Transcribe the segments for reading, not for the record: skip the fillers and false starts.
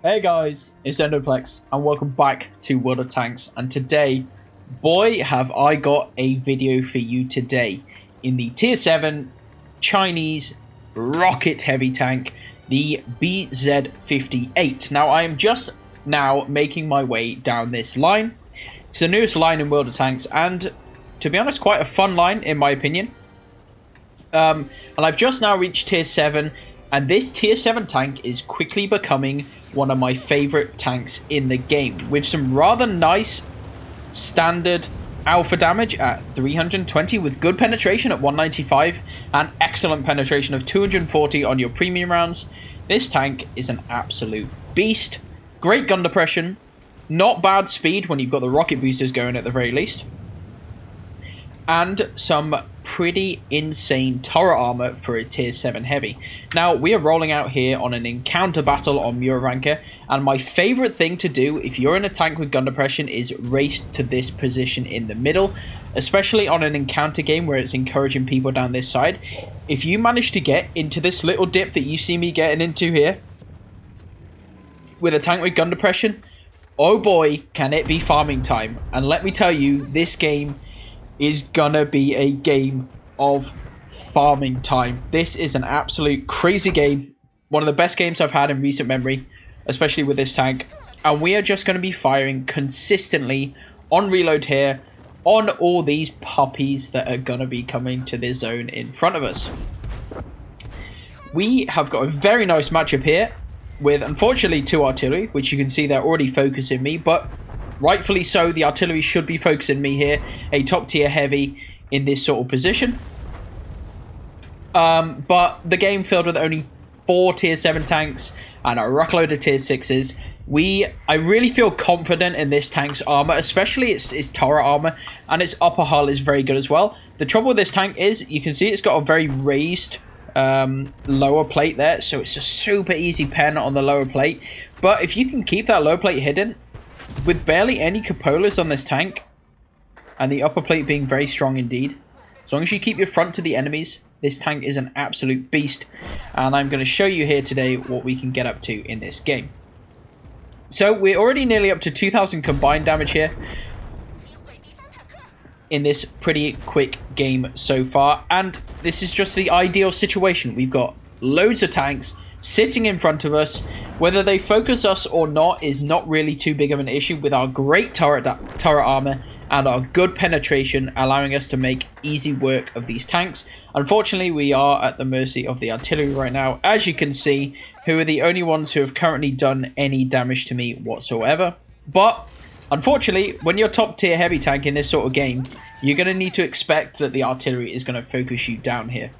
Hey guys, it's Ndoplex and welcome back to World of Tanks, and today, boy have I got a video for you today in the tier 7 Chinese rocket heavy tank, the BZ-58. Now I am just now making my way down this line. It's the newest line in World of Tanks and to be honest quite a fun line in my opinion. And I've just now reached tier 7. And this tier 7 tank is quickly becoming one of my favourite tanks in the game, with some rather nice standard alpha damage at 320 with good penetration at 195 and excellent penetration of 240 on your premium rounds. This tank is an absolute beast. Great gun depression, not bad speed when you've got the rocket boosters going at the very least, and some pretty insane turret armor for a tier 7 heavy. Now we are rolling out here on an encounter battle on Muranka, and my favorite thing to do if you're in a tank with gun depression is race to this position in the middle, especially on an encounter game where it's encouraging people down this side. If you manage to get into this little dip that you see me getting into here with a tank with gun depression, oh boy can it be farming time. And let me tell you, this game is gonna be a game of farming time. This is an absolute crazy game, one of the best games I've had in recent memory, especially with this tank, and we are just going to be firing consistently on reload here on all these puppies that are going to be coming to this zone in front of us. We have got a very nice matchup here with unfortunately 2 artillery, which you can see they're already focusing me, but rightfully so. The artillery should be focusing me here, a top tier heavy in this sort of position. But the game filled with only 4 tier 7 tanks and a ruckload of tier 6s. I really feel confident in this tank's armor, especially its turret armor, and its upper hull is very good as well. The trouble with this tank is you can see it's got a very raised lower plate there, so it's a super easy pen on the lower plate. But if you can keep that lower plate hidden, with barely any cupolas on this tank, and the upper plate being very strong indeed, as long as you keep your front to the enemies, this tank is an absolute beast. And I'm going to show you here today what we can get up to in this game. So we're already nearly up to 2,000 combined damage here in this pretty quick game so far. And this is just the ideal situation. We've got loads of tanks sitting in front of us. Whether they focus us or not is not really too big of an issue with our great turret armor and our good penetration, allowing us to make easy work of these tanks. Unfortunately, we are at the mercy of the artillery right now, as you can see, who are the only ones who have currently done any damage to me whatsoever. But unfortunately, when you're top tier heavy tank in this sort of game, you're going to need to expect that the artillery is going to focus you down here.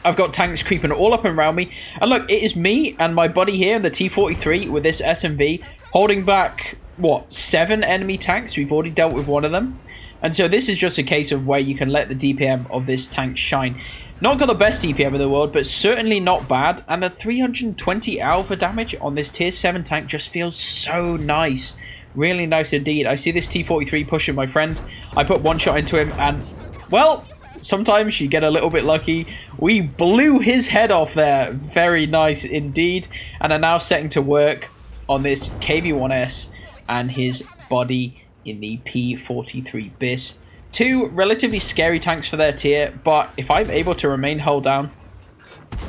I've got tanks creeping all up and around me. And look, it is me and my buddy here, the T-43 with this SMV, holding back, what, 7 enemy tanks? We've already dealt with one of them. And so this is just a case of where you can let the DPM of this tank shine. Not got the best DPM in the world, but certainly not bad. And the 320 alpha damage on this tier 7 tank just feels so nice. Really nice indeed. I see this T-43 pushing my friend. I put one shot into him and, well, sometimes you get a little bit lucky. We blew his head off there. Very nice indeed. And are now setting to work on this KV-1S and his body in the P-43 BIS. 2 relatively scary tanks for their tier, but if I'm able to remain hull down,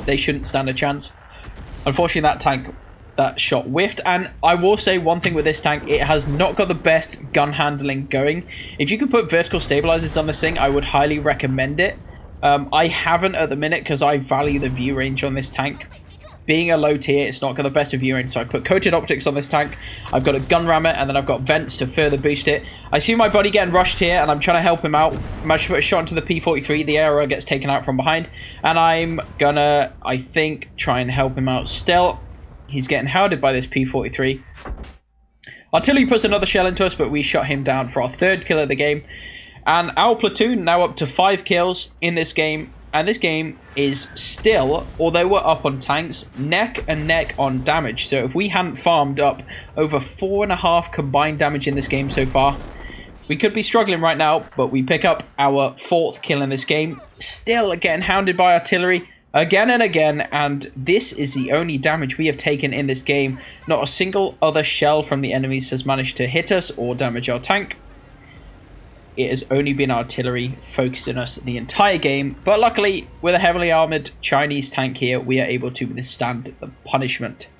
they shouldn't stand a chance. Unfortunately, that shot whiffed. And I will say one thing with this tank, it has not got the best gun handling going. If you could put vertical stabilizers on this thing, I would highly recommend it. I haven't at the minute because I value the view range on this tank. Being a low tier, it's not got the best view range, so I put coated optics on this tank. I've got a gun rammer, and then I've got vents to further boost it. I see my buddy getting rushed here, and I'm trying to help him out. I managed to put a shot into the P-43. The arrow gets taken out from behind, and I'm gonna, I think, try and help him out still. He's getting hounded by this P-43. Artillery puts another shell into us, but we shot him down for our 3rd kill of the game. And our platoon now up to 5 kills in this game. And this game is still, although we're up on tanks, neck and neck on damage. So if we hadn't farmed up over 4.5 combined damage in this game so far, we could be struggling right now. But we pick up our 4th kill in this game. Still getting hounded by artillery. again and again, and this is the only damage we have taken in this game. Not a single other shell from the enemies has managed to hit us or damage our tank. It has only been artillery focusing us the entire game, but luckily, with a heavily armoured Chinese tank here, we are able to withstand the punishment.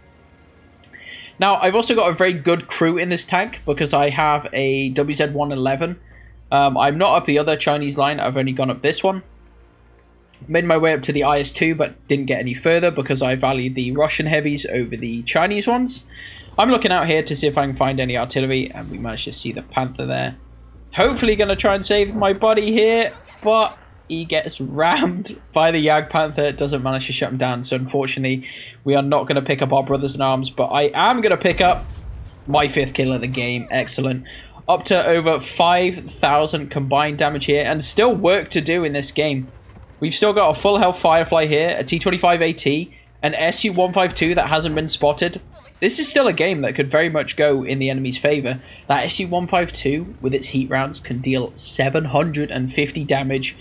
Now, I've also got a very good crew in this tank, because I have a WZ-111. I'm not up the other Chinese line, I've only gone up this one. Made my way up to the IS-2, but didn't get any further, because I valued the Russian heavies over the Chinese ones. I'm looking out here to see if I can find any artillery, and we managed to see the Panther there. Hopefully going to try and save my buddy here, but he gets rammed by the Jagdpanther. It doesn't manage to shut him down, so unfortunately we are not going to pick up our brothers in arms, but I am going to pick up my 5th kill of the game. Excellent. Up to over 5,000 combined damage here, and still work to do in this game. We've still got a full health Firefly here, a T-25AT, an Su-152 that hasn't been spotted. This is still a game that could very much go in the enemy's favour. That Su-152 with its heat rounds can deal 750 damage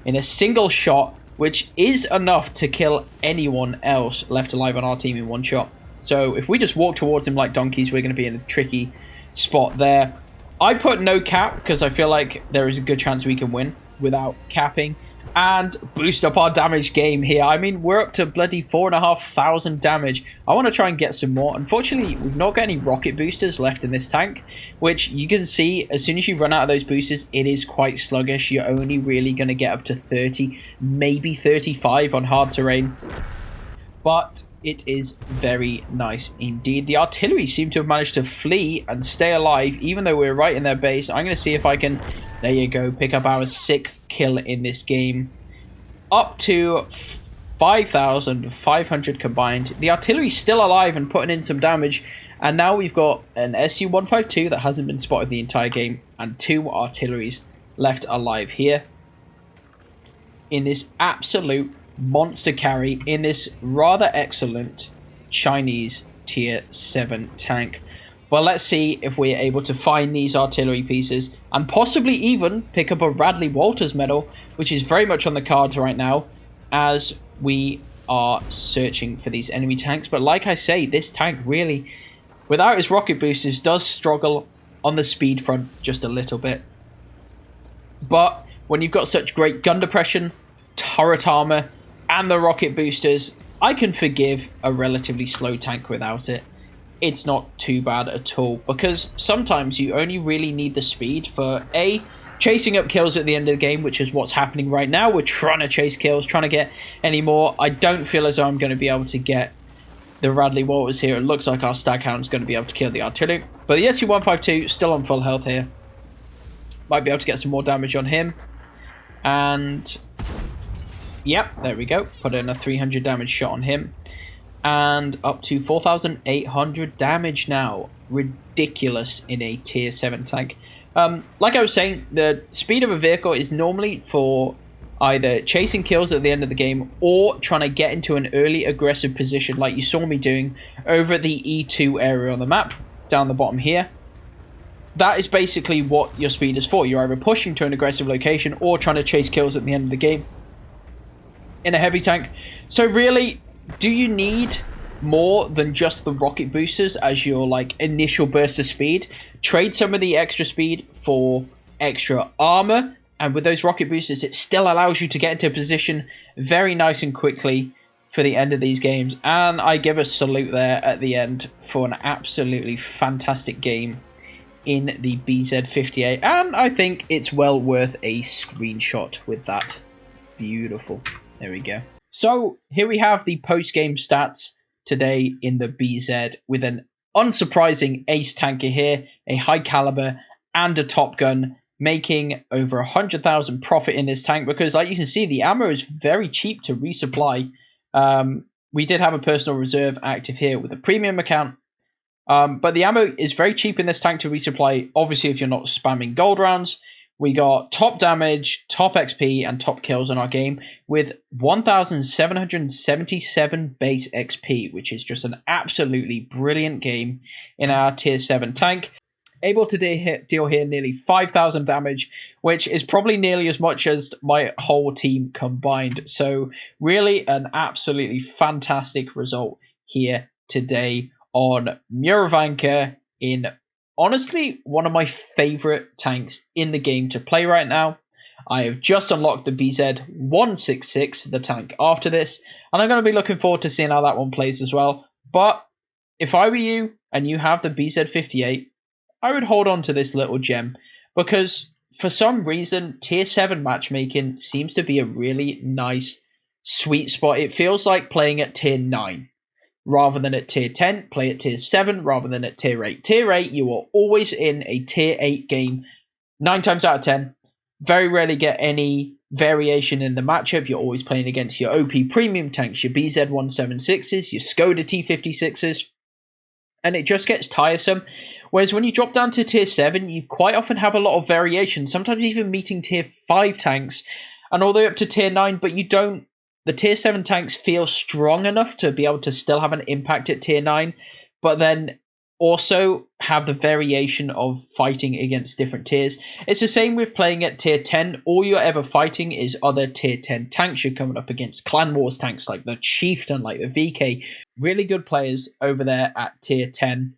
in a single shot, which is enough to kill anyone else left alive on our team in one shot. So if we just walk towards him like donkeys, we're going to be in a tricky spot there. I put no cap because I feel like there is a good chance we can win without capping. And boost up our damage game here. I mean, we're up to bloody 4,500 damage. I want to try and get some more. Unfortunately, we've not got any rocket boosters left in this tank, which you can see as soon as you run out of those boosters, it is quite sluggish. You're only really going to get up to 30, maybe 35 on hard terrain. But it is very nice indeed. The artillery seem to have managed to flee and stay alive, even though we're right in their base. I'm going to see if I can, there you go, pick up our 6th kill in this game. Up to 5,500 combined. The artillery's still alive and putting in some damage. And now we've got an Su-152 that hasn't been spotted the entire game, and 2 artilleries left alive here. In this absolute monster carry in this rather excellent Chinese tier 7 tank. Well, let's see if we're able to find these artillery pieces and possibly even pick up a Radley Walters medal, which is very much on the cards right now as we are searching for these enemy tanks. But like I say, this tank really, without its rocket boosters, does struggle on the speed front just a little bit. But when you've got such great gun depression, turret armor, and the rocket boosters, I can forgive a relatively slow tank without it. It's not too bad at all, because sometimes you only really need the speed for A, chasing up kills at the end of the game, which is what's happening right now. We're trying to chase kills, trying to get any more. I don't feel as though I'm going to be able to get the Radley Walters here. It looks like our Staghound's going to be able to kill the artillery. But the Su-152 still on full health here. Might be able to get some more damage on him. And yep, there we go. Put in a 300 damage shot on him. And up to 4,800 damage now. Ridiculous in a tier 7 tank. Like I was saying, the speed of a vehicle is normally for either chasing kills at the end of the game or trying to get into an early aggressive position like you saw me doing over at the E2 area on the map, down the bottom here. That is basically what your speed is for. You're either pushing to an aggressive location or trying to chase kills at the end of the game in a heavy tank. So really, do you need more than just the rocket boosters as your like initial burst of speed? Trade some of the extra speed for extra armor, and with those rocket boosters it still allows you to get into a position very nice and quickly for the end of these games. And I give a salute there at the end for an absolutely fantastic game in the BZ-58, and I think it's well worth a screenshot with that. Beautiful. There we go. So here we have the post-game stats today in the BZ with an unsurprising ace tanker here, a high caliber and a top gun, making over 100,000 profit in this tank because, like you can see, the ammo is very cheap to resupply. We did have a personal reserve active here with a premium account, but the ammo is very cheap in this tank to resupply, obviously if you're not spamming gold rounds. We got top damage, top XP, and top kills in our game with 1,777 base XP, which is just an absolutely brilliant game in our tier 7 tank. Able to deal here nearly 5,000 damage, which is probably nearly as much as my whole team combined. So really an absolutely fantastic result here today on Muravanka in honestly one of my favorite tanks in the game to play right now. I have just unlocked the BZ166, the tank after this, and I'm going to be looking forward to seeing how that one plays as well. But if I were you and you have the BZ58, I would hold on to this little gem because for some reason tier 7 matchmaking seems to be a really nice sweet spot. It feels like playing at tier 9 rather than at tier 10. Play at tier 7 rather than at tier 8. Tier 8, you are always in a tier 8 game 9 times out of 10. Very rarely get any variation in the matchup. You're always playing against your OP premium tanks, your BZ176s, your Skoda T56s, and it just gets tiresome. Whereas when you drop down to tier 7, you quite often have a lot of variation, sometimes even meeting tier 5 tanks and all the way up to tier 9, but you don't. The tier 7 tanks feel strong enough to be able to still have an impact at tier 9, but then also have the variation of fighting against different tiers. It's the same with playing at tier 10. All you're ever fighting is other tier 10 tanks. You're coming up against Clan Wars tanks like the Chieftain, like the VK. Really good players over there at tier 10.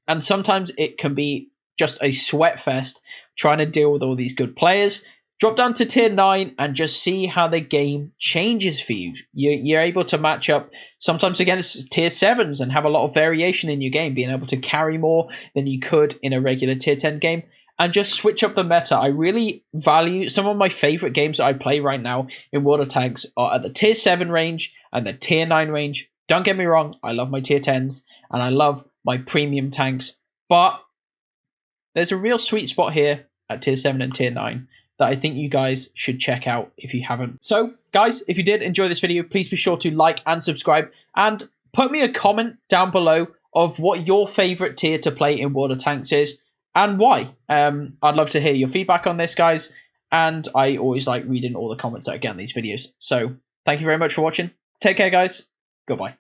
And sometimes it can be just a sweat fest trying to deal with all these good players. Drop down to tier 9 and just see how the game changes for you. You're able to match up sometimes against tier 7s and have a lot of variation in your game, being able to carry more than you could in a regular tier 10 game, and just switch up the meta. I really value some of my favorite games that I play right now in World of Tanks are at the tier 7 range and the tier 9 range. Don't get me wrong, I love my tier 10s and I love my premium tanks, but there's a real sweet spot here at tier 7 and tier 9 that I think you guys should check out if you haven't. So, guys, if you did enjoy this video, please be sure to like and subscribe, and put me a comment down below of what your favorite tier to play in World of Tanks is and why. I'd love to hear your feedback on this, guys, and I always like reading all the comments that I get on these videos. So, thank you very much for watching. Take care, guys. Goodbye.